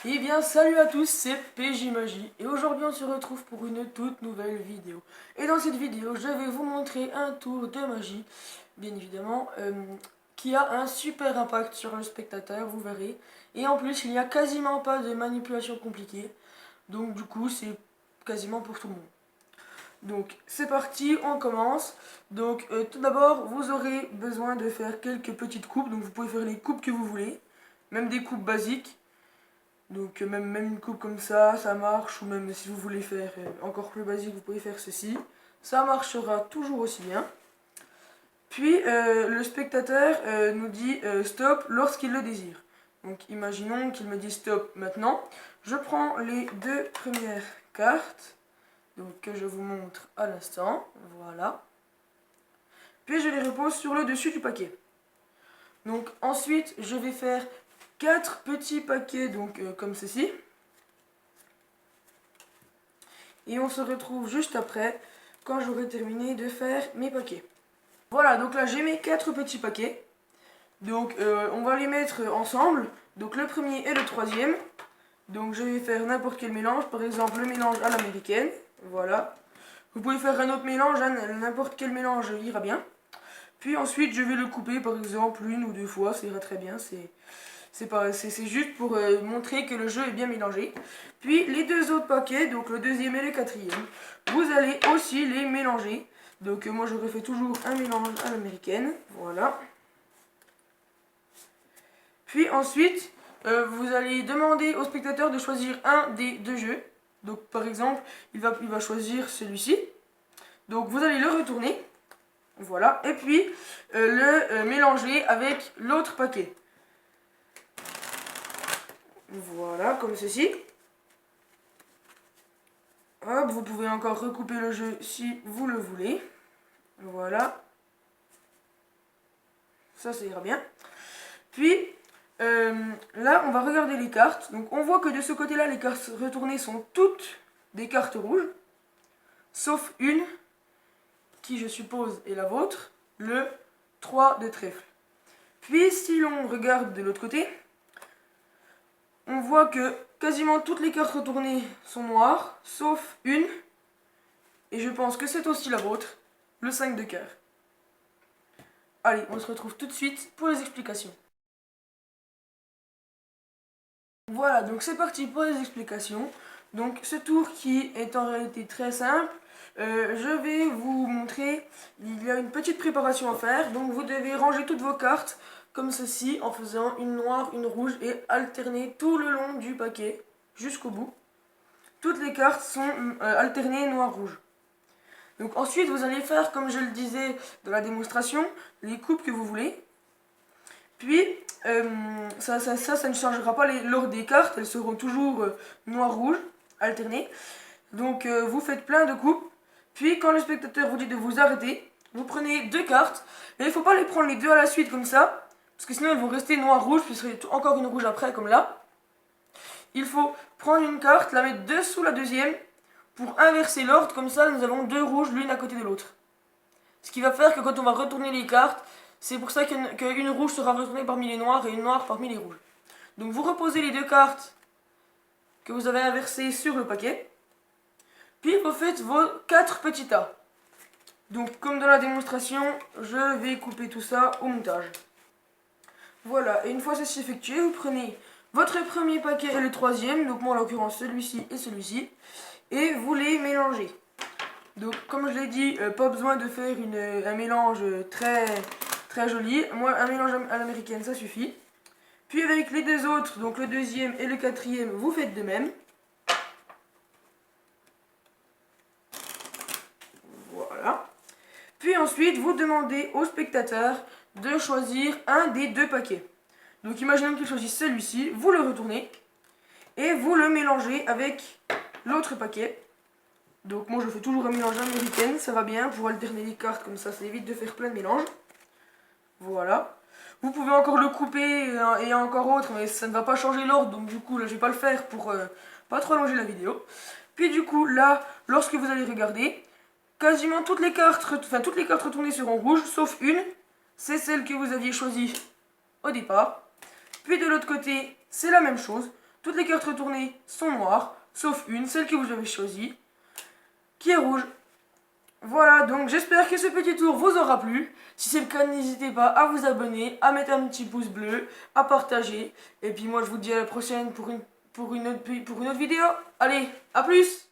Eh bien salut à tous, c'est PJ Magie et aujourd'hui on se retrouve pour une toute nouvelle vidéo. Et dans cette vidéo je vais vous montrer un tour de magie, bien évidemment, qui a un super impact sur le spectateur, vous verrez. Et en plus il n'y a quasiment pas de manipulation compliquée, donc du coup c'est quasiment pour tout le monde. Donc c'est parti, on commence. Donc tout d'abord vous aurez besoin de faire quelques petites coupes, donc vous pouvez faire les coupes que vous voulez, même des coupes basiques. Donc même une coupe comme ça marche, ou même si vous voulez faire encore plus basique, vous pouvez faire ceci. Ça marchera toujours aussi bien. Puis le spectateur nous dit stop lorsqu'il le désire. Donc imaginons qu'il me dit stop maintenant. Je prends les deux premières cartes, donc que je vous montre à l'instant, voilà. Puis je les repose sur le dessus du paquet. Donc ensuite je vais faire 4 petits paquets, donc comme ceci. Et on se retrouve juste après, quand j'aurai terminé de faire mes paquets. Voilà, donc là j'ai mes 4 petits paquets. Donc on va les mettre ensemble. Donc le premier et le troisième. Donc je vais faire n'importe quel mélange, par exemple le mélange à l'américaine. Voilà. Vous pouvez faire un autre mélange, n'importe quel mélange ira bien. Puis ensuite je vais le couper par exemple 1 ou 2 fois, ça ira très bien. C'est juste pour montrer que le jeu est bien mélangé. Puis les deux autres paquets, donc le deuxième et le quatrième, vous allez aussi les mélanger. Donc moi je refais toujours un mélange à l'américaine, voilà. Puis ensuite, vous allez demander au spectateur de choisir un des deux jeux. Donc par exemple, il va choisir celui-ci. Donc vous allez le retourner, voilà. Et puis le mélanger avec l'autre paquet. Voilà, comme ceci. Hop, vous pouvez encore recouper le jeu si vous le voulez. Voilà. Ça ira bien. Puis, là, on va regarder les cartes. Donc, on voit que de ce côté-là, les cartes retournées sont toutes des cartes rouges. Sauf une, qui je suppose est la vôtre, le 3 de trèfle. Puis, si l'on regarde de l'autre côté, on voit que quasiment toutes les cartes retournées sont noires, sauf une, et je pense que c'est aussi la vôtre, le 5 de cœur. Allez, on se retrouve tout de suite pour les explications. Voilà, donc c'est parti pour les explications. Donc ce tour qui est en réalité très simple, je vais vous montrer, il y a une petite préparation à faire. Donc vous devez ranger toutes vos cartes comme ceci en faisant une noire, une rouge et alterner tout le long du paquet jusqu'au bout. Toutes les cartes sont alternées noir-rouge. Donc ensuite vous allez faire, comme je le disais dans la démonstration, les coupes que vous voulez. Puis ça ne changera pas l'ordre des cartes, elles seront toujours noir-rouge, alternées. Donc vous faites plein de coupes. Puis quand le spectateur vous dit de vous arrêter, vous prenez 2 cartes. Et il ne faut pas les prendre les deux à la suite comme ça, parce que sinon elles vont rester noir-rouge, puis il serait encore une rouge après, comme là. Il faut prendre une carte, la mettre dessous la deuxième, pour inverser l'ordre, comme ça nous avons 2 rouges l'une à côté de l'autre. Ce qui va faire que quand on va retourner les cartes, c'est pour ça qu'une rouge sera retournée parmi les noirs et une noire parmi les rouges. Donc vous reposez les 2 cartes que vous avez inversées sur le paquet. Puis vous faites vos 4 petits tas. Donc comme dans la démonstration, je vais couper tout ça au montage. Voilà, et une fois ceci effectué, vous prenez votre premier paquet et le troisième, donc moi en l'occurrence celui-ci et celui-ci, et vous les mélangez. Donc comme je l'ai dit, pas besoin de faire un mélange très joli. Moi un mélange à l'américaine ça suffit. Puis avec les deux autres, donc le deuxième et le quatrième, vous faites de même. Voilà. Puis ensuite vous demandez au spectateur de choisir un des 2 paquets. Donc imaginons qu'il choisisse celui-ci, vous le retournez et vous le mélangez avec l'autre paquet. Donc moi je fais toujours un mélange américain, ça va bien pour alterner les cartes, comme ça évite de faire plein de mélanges. Voilà. Vous pouvez encore le couper et encore autre, mais ça ne va pas changer l'ordre, donc du coup là je vais pas le faire pour pas trop allonger la vidéo. Puis du coup là, lorsque vous allez regarder, quasiment toutes les cartes retournées seront rouges, sauf une, c'est celle que vous aviez choisie au départ. Puis de l'autre côté, c'est la même chose. toutes les cartes retournées sont noires, sauf une, celle que vous avez choisie, qui est rouge. Voilà, donc j'espère que ce petit tour vous aura plu. Si c'est le cas, n'hésitez pas à vous abonner, à mettre un petit pouce bleu, à partager. Et puis moi, je vous dis à la prochaine pour une autre vidéo. Allez, à plus!